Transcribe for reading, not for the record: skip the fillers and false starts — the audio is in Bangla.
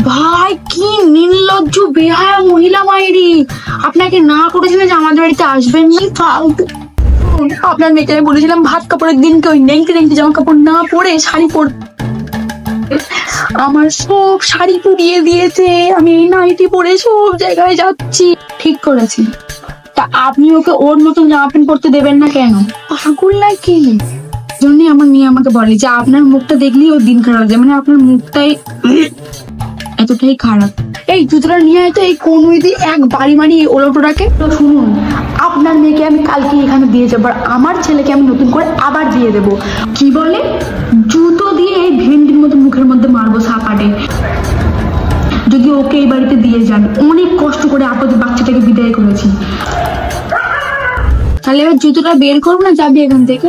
ভাই কি নির্লজ্জ বেহায়া মহিলা মাইরি, আপনাকে না করেছিলেন যে আমাদের বাড়িতে আসবেন না। ফালতু। আপনার মেয়েকে আমি বলেছিলাম ভাত কাপড়ের দিনকে ওই নেংটি নেংটি জামা কাপড় না পরে শাড়ি পর, আমার সব শাড়ি পুড়িয়ে দিয়েছে। আমি এই নাইটি পরে সব জায়গায় যাচ্ছি। ঠিক করেছি। তা আপনি ওকে ওর মতন জামা প্যান্ট পরতে দেবেন না কেন? পাগল নাকি? জন্যই আমার মেয়ে আমাকে বলে যে আপনার মুখটা দেখলেই ওর দিন খারাপ যায়, মানে আপনার মুখটাই এতটাই খারাপ। এই জুতোটা নিয়ে আয় তো, এই কোন দিয়ে এক বাড়ি মারি ওলোটোটাকে। তো শুনুন, আপনার মেয়েকে আমি কালকে এখানে দিয়ে যাবো, আর আমার ছেলেকে আমি নতুন করে আবার দিয়ে দেবো। কি বলে? জুতো দিয়ে এই ভেন্ডির মতো মুখের মধ্যে মারবো সাপাটে। যদি ওকে এই বাড়িতে দিয়ে যান, অনেক কষ্ট করে আপনাদের বাচ্চাটাকে বিদায় করেছি। তাহলে এবার জুতোটা বের করবো না, যাবি এখান থেকে?